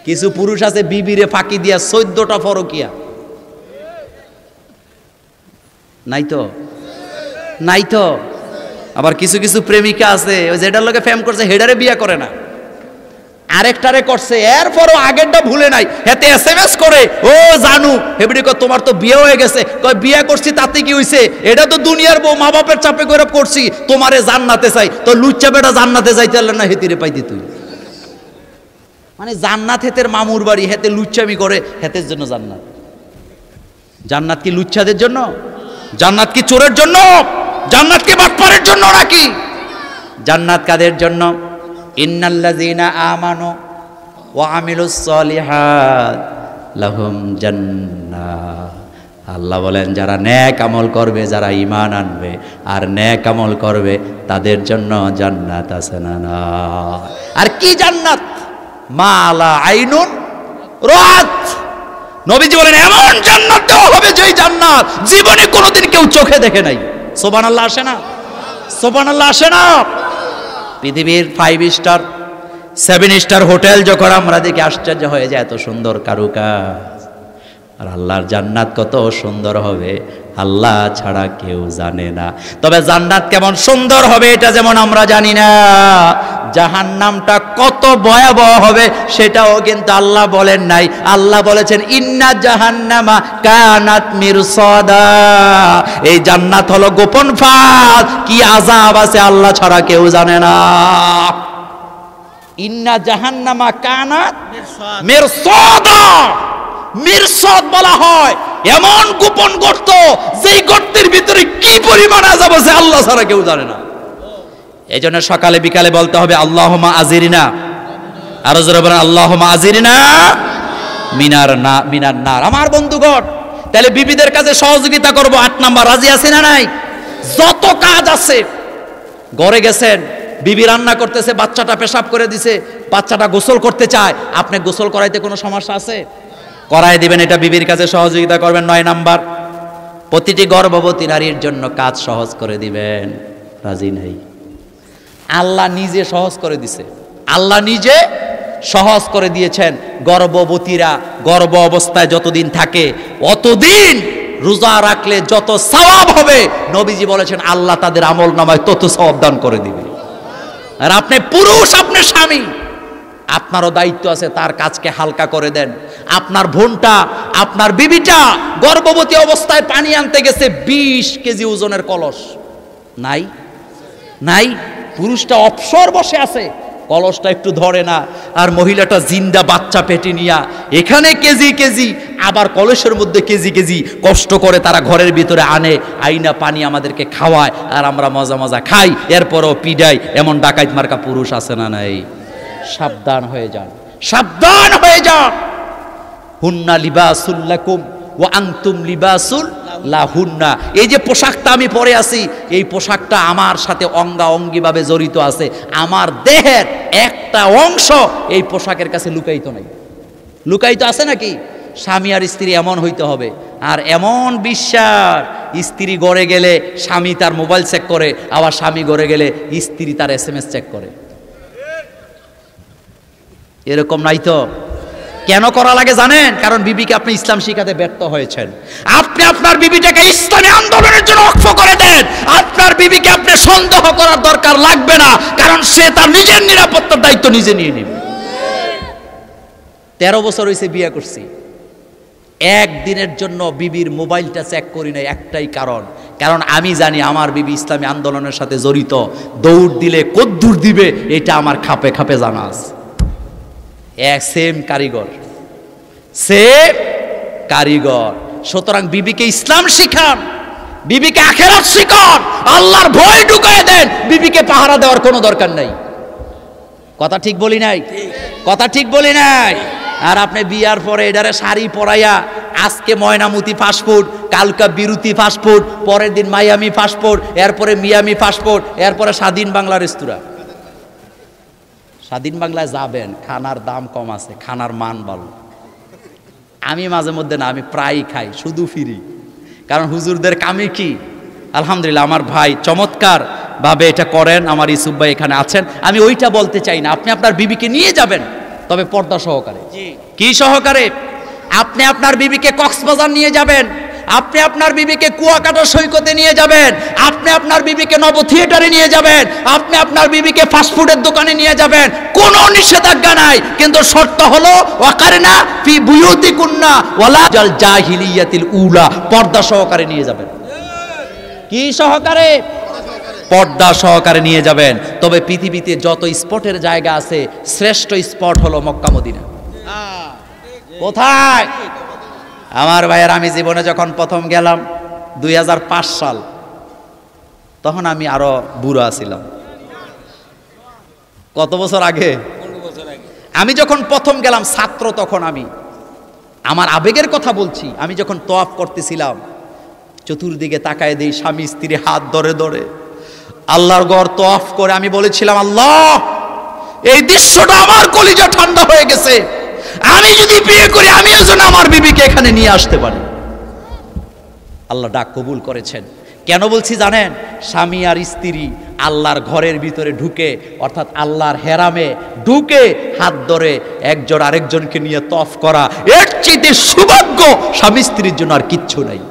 কিছু পুরুষ আছে বিবিরে ফাঁকি দিয়া 14টা ফরকিয়া, নাই তো। আবার কিছু প্রেমিকা আছে, ওই যেটার লোকে ফেম করছে হেডারে বিয়া করে না। আরেকটারে করছে, এরপরও আগেরটা ভুলে নাই, হেতে SMS করে, ও জানু হেবড়ি কয় তোমার তো বিয়ে হয়ে গেছে, কয় বিয়ে করছি তাতে কি হইছে, এটা তো দুনিয়ার বউ, মা বাপের চাপে করে করছি, তোমারে জান্নাতে চাই, তো লুচ্চা বেটা জান্নাতে যাইতে পারলে না, হেতিরে পাইতি তুই। মানে জান্নাত হেতের মামুর বাড়ি, হেতে লুচ্চামি করে, হেতের জন্য জান্নাত। জান্নাত কি লুচ্চাদের জন্য? জান্নাত কি চোরের জন্য? জান্নাত কি বাটপারের জন্য নাকি? জান্নাত কাদের জন্য? ইন্নাল্লাযীনা আমানু ওয়া আমিলুস সলিহাত লাহুম জান্নাহ। আল্লাহ বলেন যারা নেক আমল করবে, যারা ঈমান আনবে আর নেক আমল করবে, তাদের জন্য জান্নাত আছে না না। আর কি জান্নাত? মা লা আইনুন রাত। নবীজি বলেন এমন জান্নাত দেওয়া হবে যেই জান্নাত জীবনে কোনোদিন কেউ চোখে দেখে নাই। সুবহানাল্লাহ আসে না? সুবহানাল্লাহ আসে না? পৃথিবীর 5 স্টার 7 স্টার হোটেল যখন আমরা দেখি আশ্চর্য হয়ে যায়, এত সুন্দর কারুকাজ। আর আল্লাহর জান্নাত কত সুন্দর হবে আল্লাহ ছাড়া কেউ জানে না। তবে জান্নাত কেমন সুন্দর হবে এটা যেমন আমরা জানি না, জাহান্নামটা কত ভয়াবহ হবে সেটাও কিন্তু আল্লাহ বলেন নাই। আল্লাহ বলেছেন ইন্না জাহান্নামা কানাত মিরসাদা, এই জান্নাত হলো গোপন ফাঁদ, কি আযাব আছে আল্লাহ ছাড়া কেউ জানে না। ইন্না জাহান্নামা কানাত মিরসাদা, মিরসাদ বলা হয় এমন গোপন গর্ত, যেই গর্তের ভিতরে কি পরিমাণ আযাব আছে আল্লাহ ছাড়া কেউ জানে না। এই জন্য সকালে বিকালে বলতে হবে আল্লাহুম্মা আজিরিনা, আরো জোরে বলেন আল্লাহুম্মা আজিরিনা মিনার নার। আমার বন্ধুগণ, তাহলে বিবিদের কাছে সহযোগিতা করব। 8 নাম্বার, রাজি আছেন না নাই? যত কাজ আছে, ঘরে গেছেন, বিবি রান্না করতেছে, বাচ্চাটা পেশাব করে দিছে, বাচ্চাটা গোসল করতে চায়, আপনি গোসল করাইতে কোনো সমস্যা আছে? করাই দিবেন, এটা বিবির কাছে সহযোগিতা করবেন। 9 নাম্বার, প্রতিটি গর্ভবতী নারীর জন্য কাজ সহজ করে দিবেন। রাজি নাই? আল্লাহ নিজে সহজ করে দিছে, আল্লাহ নিজে সহজ করে দিয়েছেন। গর্ভবতীরা গর্ভ অবস্থায় যতদিন থাকে অতদিন রোজা রাখলে যত সওয়াব হবে, নবীজি বলেছেন আল্লাহ তাদের আমল নামায় তত সওয়াব দান করে দিবে। আর আপনি পুরুষ, আপনি স্বামী, আপনারও দায়িত্ব আছে তার কাজকে হালকা করে দেন। আপনার বোনটা, আপনার বিবিটা গর্ভবতী অবস্থায় পানি আনতে গেছে, 20 কেজি ওজনের কলস নাই নাই, পুরুষটা অবসর বসে আছে, কলসটা একটু ধরে না, আর মহিলাটা জিন্দা বাচ্চা পেটে নিয়া এখানে কেজি কেজি, আবার কলসের মধ্যে কেজি কেজি কষ্ট করে তারা ঘরের ভিতরে আনে, আইনা পানি আমাদেরকে খাওয়ায়, আর আমরা মজা মজা খাই, এরপরও পিডাই। এমন ডাকাইত মার্কা পুরুষ আছে না নাই? সাবধান হয়ে যান, সাবধান হয়ে যান। হুন্না লিবাসুল লাকুম ওয়া আনতুম লিবাসুল লাহুন্না। এই যে পোশাকটা আমি পরে আছি, এই পোশাকটা আমার সাথে অঙ্গাঅঙ্গিভাবে জড়িত আছে। আমার দেহের একটা অংশ এই পোশাকের কাছে লুকায়িত নাই। লুকায়িত আছে নাকি? স্বামী আর স্ত্রী এমন হইতে হবে। আর এমন বিশ্বাস, স্ত্রী ঘরে গেলে স্বামী তার মোবাইল চেক করে, আবার স্বামী ঘরে গেলে স্ত্রী তার SMS চেক করে। এরকম নাই তো? কেন করা লাগে জানেন? কারণ বিবিকে আপনি ইসলাম শিখাতে ব্যর্থ হয়েছেন। আপনি আপনার বিবিটাকে ইসলামী আন্দোলনের জন্য ওয়াকফ করে দেন। আপনার বিবিকে আপনি সন্দেহ করার দরকার লাগবে না, কারণ সে তার নিজের নিরাপত্তার দায়িত্ব নিজে নিয়ে নেবে। 13 বছর হয়েছে বিয়ে করছি, একদিনের জন্য বিবির মোবাইলটা চেক করি নাই, একটাই কারণ আমি জানি আমার বিবি ইসলামী আন্দোলনের সাথে জড়িত। দৌড় দিলে কদ্দূর দিবে এটা আমার খাপে খাপে জানা আছে। সেম কারিগর। সুতরাং বিবিকে ইসলাম শিখান, বিবিকে আখিরাত শিখান, আল্লাহর ভয় ঢুকায় দেন। বিবিকে পাহারা দেওয়ার কোনো দরকার নাই। কথা ঠিক বলি নাই? কথা ঠিক বলি নাই? আর আপনি বিয়ার পরে এটারে শাড়ি পরাইয়া, আজকে ময়নামতি ফাস্টফুড, কালকা বিরুতি ফাস্টফুড, পরের দিন মায়ামি ফাস্টফুড, এরপরে মিয়ামি ফাস্টফুড, এরপরে স্বাধীন বাংলা রেস্তোরাঁ। স্বাধীন বাংলায় যাবেন, খানার দাম কম আছে, খানার মান ভালো। আমি মাঝে মধ্যে না, আমি প্রায়ই খাই, শুধু ফিরি। কারণ হুজুরদের কামে কি, আলহামদুলিল্লাহ আমার ভাই চমৎকার ভাবে এটা করেন, আমার ইসুফ ভাই এখানে আছেন। আমি ওইটা বলতে চাই না। আপনি আপনার বিবিকে নিয়ে যাবেন, তবে পর্দা সহকারে। কি সহকারে? আপনি আপনার বিবিকে কক্সবাজার নিয়ে যাবেন, আপনি আপনার বিবিকে কুয়াকাটা সৈকতে নিয়ে যাবেন, আপনি আপনার বিবিকে নব থিয়েটারে নিয়ে যাবেন, আপনি আপনার বিবিকে ফাস্টফুডের দোকানে নিয়ে যাবেন, কোনো নিষেধাজ্ঞা নাই। কিন্তু শর্ত হলো ওয়াকারনা ফি বুয়ুতিকুন্না ওয়ালা জাল জাহিলিয়াতিল উলা, পর্দা সহকারে নিয়ে যাবেন। কি সহকারে? পর্দা সহকারে নিয়ে যাবেন। তবে পৃথিবীতে যত স্পটের জায়গা আছে, শ্রেষ্ঠ স্পট হলো মক্কা মদিনা। কোথায়? আমার ভাইয়ের, আমি জীবনে যখন প্রথম গেলাম 2005 সাল, তখন আমি আরো বুড়া ছিলাম। কত বছর আগে? আমি যখন প্রথম গেলাম ছাত্র, তখন আমি আমার আবেগের কথা বলছি, আমি যখন তওয়াফ করতেছিলাম, চতুর্দিকে তাকায় দেই স্বামী স্ত্রী হাত ধরে ধরে আল্লাহর ঘর তওয়াফ করে আমি বলেছিলাম, আল্লাহ, এই দৃশ্যটা আমার কলিজা ঠান্ডা হয়ে গেছে। আমি যদি বিয়ে করি, আমিও যেন আমার বিবিকে এখানে নিয়ে আসতে পারি। আল্লাহ ডাক কবুল করেছেন। কেন বলছি জানেন? স্বামী আর স্ত্রী আল্লাহর ঘরের ভিতরে ঢুকে, অর্থাৎ আল্লাহর হেরামে ঢুকে হাত ধরে একজন আরেকজনকে নিয়ে তওয়াফ করা, এর চেয়ে সৌভাগ্য স্বামী স্ত্রীর জন্য আর কিচ্ছু নাই।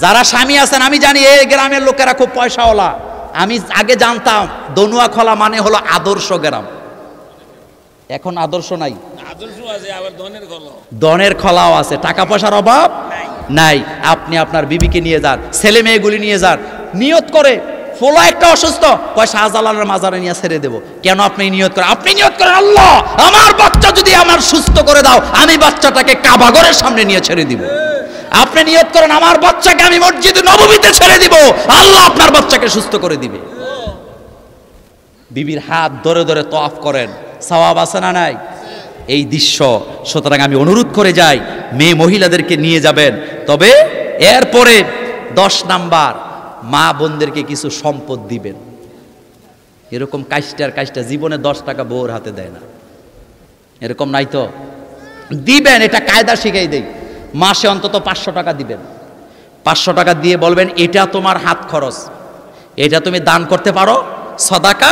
যারা স্বামী আছেন, আমি জানি এই গ্রামের লোকেরা খুব পয়সাওয়ালা। আমি আগে জানতাম দনুয়াখলা মানে হলো আদর্শ গ্রাম, এখন আদর্শ নাই। দনের খলাও আছে, টাকা পয়সার অভাব নাই। আপনি আপনার বিবিকে নিয়ে যান, ছেলে মেয়েগুলি নিয়ে যান, নিয়ত করে। ফোলা একটা অসুস্থ, কয় শাহজালালের মাজারে নিয়ে ছেড়ে দেবো। কেন আপনি নিয়ত করেন? আপনি নিয়ত করেন, আল্লাহ, আমার বাচ্চা যদি আমার সুস্থ করে দাও, আমি বাচ্চাটাকে কাবা ঘরের সামনে নিয়ে ছেড়ে দিব। আপনি নিয়ত করেন, আমার বাচ্চাকে আমি মসজিদে নববীতে ছেড়ে দিব, আল্লাহ আপনার বাচ্চাকে সুস্থ করে দিবে। বিবির হাত ধরে ধরে তওয়াফ করেন, সওয়াব আছে না নাই? এই দৃশ্য। সুতরাং আমি অনুরোধ করে যাই, মেয়ে মহিলাদেরকে নিয়ে যাবেন। তবে এরপরে 10 নাম্বার, মা বোনদেরকে কিছু সম্পদ দিবেন। এরকম কাজটা জীবনে 10 টাকা বউর হাতে দেয় না, এরকম নাই তো? দিবেন, এটা কায়দা শিখাই দেই। মাসে অন্তত 500 টাকা দিবেন। 500 টাকা দিয়ে বলবেন, এটা তোমার হাত খরচ, এটা তুমি দান করতে পারো, সদাকা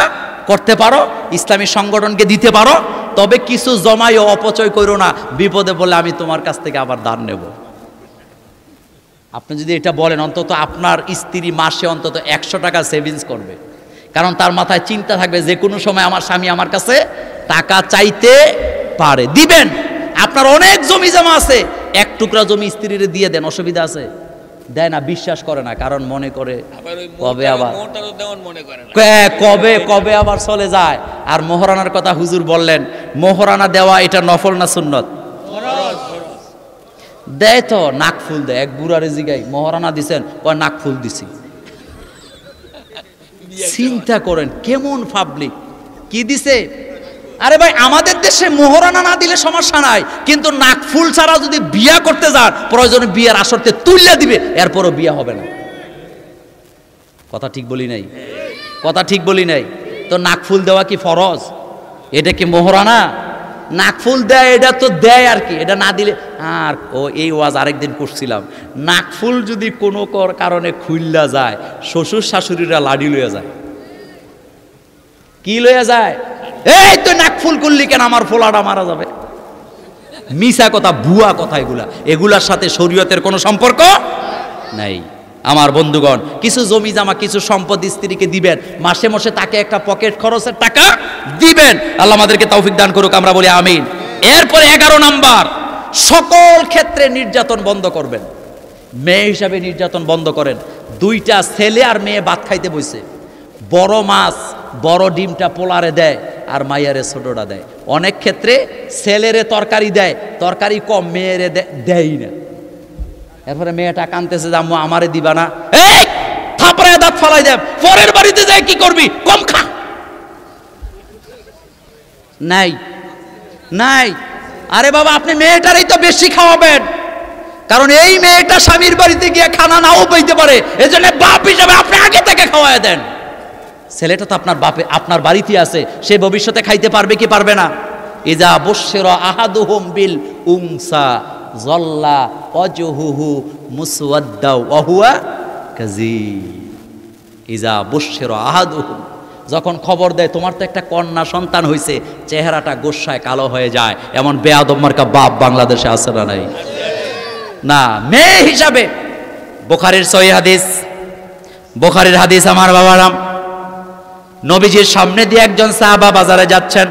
করতে পারো, ইসলামী সংগঠনকে দিতে পারো। তবে কিছু জমাই অপচয় করো না, বিপদে বলে আমি তোমার কাছ থেকে আবার দান নেব। আপনি যদি এটা বলেন, অন্তত আপনার স্ত্রী মাসে অন্তত 100 টাকা সেভিংস করবে। কারণ তার মাথায় চিন্তা থাকবে, যে কোনো সময় আমার স্বামী আমার কাছে টাকা চাইতে পারে। দিবেন। আপনার অনেক জমি জমা আছে, 1 টুকরা জমি স্ত্রীরে দিয়ে দেন, অসুবিধা আছে? দেয় না, বিশ্বাস করে না, কারণ মনে করে কবে আবার কবে আবার চলে যায়। আর মোহরানার কথা হুজুর বললেন, মোহরানা দেওয়া এটা নফল না সুন্নত? দেয় তো, নাকফুল দেয়। এক বুড়ারে জিগাই, মোহরানা দিছেন? কয় নাকফুল দিছি। চিন্তা করেন কেমন পাবলিক। কি দিছে? আরে ভাই, আমাদের দেশে মোহরানা না দিলে সমস্যা নাই, কিন্তু নাকফুল ছাড়া যদি বিয়া করতে যান, প্রয়োজনে বিয়ের আসরতে তুললে দিবে, এরপরও বিয়া হবে না। কথা ঠিক বলি নাই? কথা ঠিক বলি নাই? তো নাকফুল দেওয়া কি ফরজ? এটা কি মোহরানা? নাকফুল দেয়, এটা তো দেয় আর কি, এটা না দিলে। আর এই ওয়াজ আরেকদিন করছিলাম, নাকফুল যদি কোনো কারণে খুললা যায়, শ্বশুর শাশুড়িরা লাডি লইয়া যায়। কি লইয়া যায়? এই তুই নাকফুল করলি কেন, আমার ফোলাটা মারা যাবে। মিছা কথা, ভুয়া কথা, এগুলার সাথে শরীয়তের কোনো সম্পর্ক নাই। আমার বন্ধুগণ, কিছু জমি জামা, কিছু সম্পদ স্ত্রীকে দিবেন। মাসে মাসে তাকে একটা পকেট খরচের টাকা দিবেন। আল্লাহ আমাদেরকে তৌফিক দান করুক, আমরা বলি আমিন। এরপরে 11 নাম্বার, সকল ক্ষেত্রে নির্যাতন বন্ধ করবেন। মেয়ে হিসাবে নির্যাতন বন্ধ করেন। 2টা ছেলে আর মেয়ে ভাত খাইতে বসে, বড় মাছ বড় ডিমটা পোলারে দেয়, আর মাইয়ারে ছোটটা দেয়। অনেক ক্ষেত্রে ছেলেরে তরকারি দেয়, তরকারি কম, মেয়েরে দেয় না। এরপরে মেয়েটা কানতেছে, আম্মু আমারে দিবা না? এই থাপড়ায় দাঁত ফালাই দেব, পরের বাড়িতে যায় কি করবি, কম খা। নাই নাই। আরে বাবা, আপনি মেয়েটারই তো বেশি খাওয়াবেন, কারণ এই মেয়েটা স্বামীর বাড়িতে গিয়ে খানা নাও পাইতে পারে। এজন্য বাপ হিসাবে আপনি আগে থেকে খাওয়ায় দেন। ছেলেটা তো আপনার বাপে, আপনার বাড়িতে আছে, সে ভবিষ্যতে খাইতে পারবে কি পারবে না? ইজা বুশশিরা আহাদুহুম বিল উনসা যাল্লা ওয়াজহুহু মুসওয়াদ্দা ওয়া হুয়া কাযীব। ইজা বুশশিরা আহাদুহুম, যখন খবর দেয় তোমার তো একটা কন্যা সন্তান হয়েছে, চেহারাটা গোস্সায় কালো হয়ে যায়। এমন বেয়াদব মার্কা বাপ বাংলাদেশে আছে না নাই? না, মেয়ে হিসাবে। বুখারীর সহিহ হাদিস, বুখারীর হাদিস আমার বাবারাম, নবীজির সামনে দিয়ে একজন সাহাবা বাজারে যাচ্ছেন।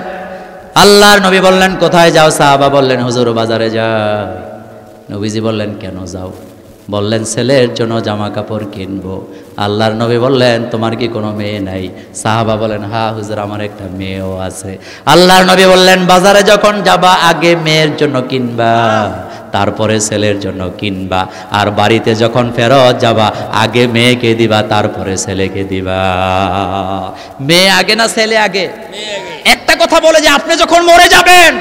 আল্লাহর নবী বললেন, কোথায় যাও? সাহাবা বললেন, হুজুর বাজারে যাই। নবীজি বললেন, কেন যাও? বললেন, ছেলের জন্য জামা কাপড় কিনবো। আল্লাহর নবী বললেন, তোমার কি কোনো মেয়ে নাই? সাহাবা বলেন, হ্যাঁ হুজুর, আমার একটা মেয়েও আছে। আল্লাহর নবী বললেন, বাজারে যখন যাবা আগে মেয়ের জন্য কিনবা, তারপরে ছেলের জন্য কিনবা। আর বাড়িতে যখন ফেরত যাবা আগে মেয়েকে দিবা, তারপরে ছেলেকে দিবা। মেয়ে আগে না ছেলে আগে? একটা কথা বলে যে আপনি যখন মরে যাবেন,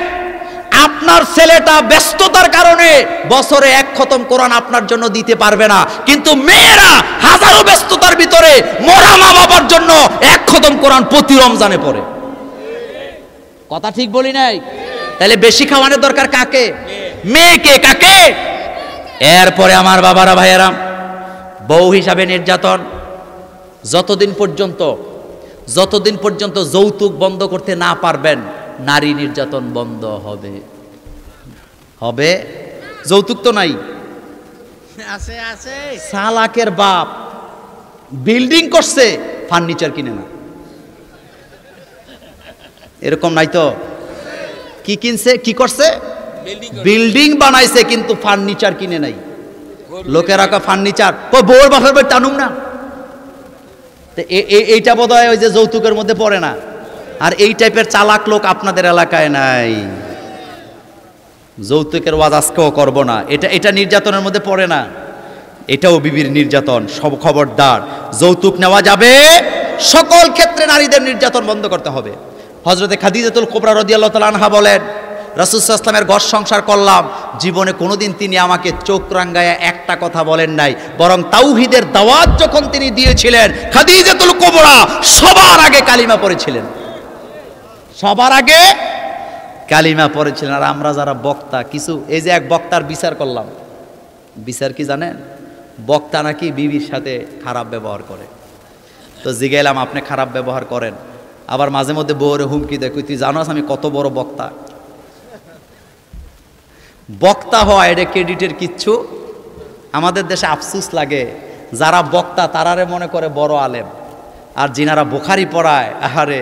আপনার ছেলেটা ব্যস্ততার কারণে বছরে এক খতম কোরআন আপনার জন্য দিতে পারবে না, কিন্তু মেয়েরা হাজারো ব্যস্ততার ভিতরে মরা মা বাবার জন্য এক খতম কোরআন প্রতি রমজানে পড়ে। কথা ঠিক বলি নাই? তাহলে বেশি খাওয়ানোর দরকার কাকে? মেয়েকে। কাকে? এরপরে আমার বাবারা ভাইয়েরা, বউ হিসাবে নির্যাতন। যতদিন পর্যন্ত যৌতুক বন্ধ করতে না পারবেন, নারী নির্যাতন বন্ধ হবে। যৌতুক তো নাই, আছে। সালাকের বাপ বিল্ডিং করছে, ফার্নিচার কিনে না, এরকম নাই তো? কি কিনছে? কি করছে? বিল্ডিং বানাইছে, কিন্তু ফার্নিচার কিনে নাই। লোকেরা ফার্নিচার বউর বাপের বাড়ি টানুম না। এইটা বোধহয় ওই যে যৌতুকের মধ্যে পড়ে না। আর এই টাইপের চালাক লোক আপনাদের এলাকায় নাই। যৌতুকের ওয়াজ আজকেও করবো না, এটা নির্যাতনের মধ্যে পড়ে না, এটাও বিবির নির্যাতন। সব খবরদার, যৌতুক নেওয়া যাবে, সকল ক্ষেত্রে নারীদের নির্যাতন বন্ধ করতে হবে। হযরতে খাদিজাতুল কুবরা রাদিয়াল্লাহু তাআলা আনহা বলেন, রাসূল সাল্লাল্লাহু আলাইহি ওয়াসাল্লামের ঘর সংসার করলাম, জীবনে কোনোদিন তিনি আমাকে চোখ রাঙ্গায়া একটা কথা বলেন নাই, বরং তাওহীদের দাওয়াত যখন তিনি দিয়েছিলেন, খাদিজাতুল কুবরা সবার আগে কালিমা পড়েছিলেন। সবার আগে কালিমা পড়েছিলেন। আর আমরা যারা বক্তা, কিছু এই যে এক বক্তার বিচার করলাম, বিচার কি জানেন? বক্তা নাকি বিবির সাথে খারাপ ব্যবহার করে। তো জিগাইলাম, আপনি খারাপ ব্যবহার করেন, আবার মাঝে মধ্যে বউরে হুমকি দেয়, তুই জানোস আমি কত বড় বক্তা? বক্তা হওয়া এটা ক্রেডিটের কিচ্ছু। আমাদের দেশে আফসুস লাগে, যারা বক্তা তারারে মনে করে বড় আলেম, আর যিনারা বুখারী পড়ায়, আহারে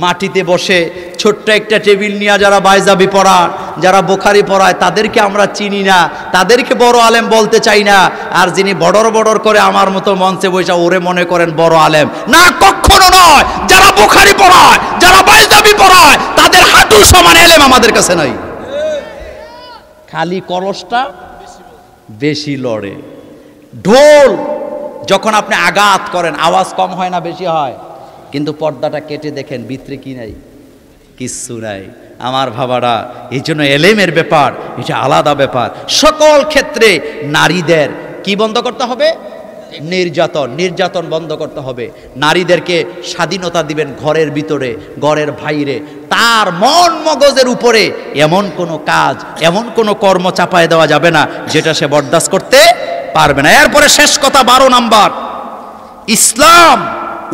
মাটিতে বসে ছোট্ট একটা টেবিল নিয়ে যারা বাইজাবি পড়ান, যারা বুখারী পড়ায়, তাদেরকে আমরা চিনি না, তাদেরকে বড় আলেম বলতে চাই না। আর যিনি বড়র করে আমার মতো মঞ্চে বসে, ওরে মনে করেন বড় আলেম না, কখনো নয়। যারা বুখারী পড়ায়, যারা বাইজাবি পড়ায়, তাদের হাঁটু সমান এলেম আমাদের কাছে নাই। খালি কলসটা বেশি লড়ে। ঢোল যখন আপনি আঘাত করেন, আওয়াজ কম হয় না বেশি হয়? কিন্তু পর্দাটা কেটে দেখেন, ভিতরে কি নাই? কিচ্ছু নাই। আমার ভাবারা, এই জন্য এলেমের ব্যাপার এটা আলাদা ব্যাপার। সকল ক্ষেত্রে নারীদের কি বন্ধ করতে হবে? নির্যাতন বন্ধ করতে হবে। নারীদেরকে স্বাধীনতা দিবেন, ঘরের ভিতরে, ঘরের বাইরে। তার মন মগজের উপরে এমন কোনো কাজ, এমন কোনো কর্ম চাপায় দেওয়া যাবে না যেটা সে বরদাস্ত করতে পারবে না। এরপরে শেষ কথা, 12 নাম্বার, ইসলাম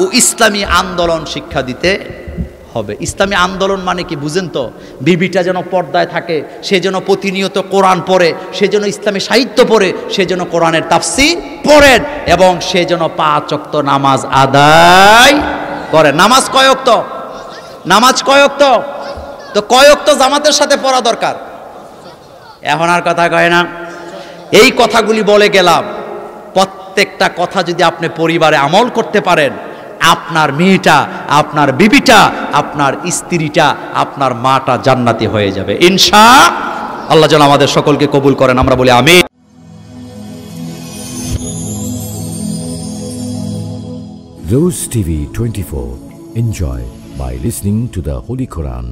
ও ইসলামী আন্দোলন শিক্ষা দিতে হবে। ইসলামী আন্দোলন মানে কি বুঝেন তো? বিবিটা যেন পর্দায় থাকে, সে যেন প্রতিনিয়ত কোরআন পড়ে, সে যেন ইসলামী সাহিত্য পড়ে, সে যেন কোরআনের তাফসীর পড়েন, এবং সে যেন 5 ওয়াক্ত নামাজ আদায় করে। নামাজ কয় ওয়াক্ত? তো কয় ওয়াক্ত জামাতের সাথে পড়া দরকার? এখন আর কথা কয় না। এই কথাগুলি বলে গেলাম, প্রত্যেকটা কথা যদি আপনি পরিবারে আমল করতে পারেন, আপনার মেয়েটা, আপনার বিবিটা, আপনার স্ত্রীটা, আপনার মাটা জান্নাতি হয়ে যাবে ইনশাআল্লাহ। যেন আমাদের সকলকে কবুল করেন, আমরা বলি আমিন। Rose TV 24. Enjoy by listening to the Holy Quran.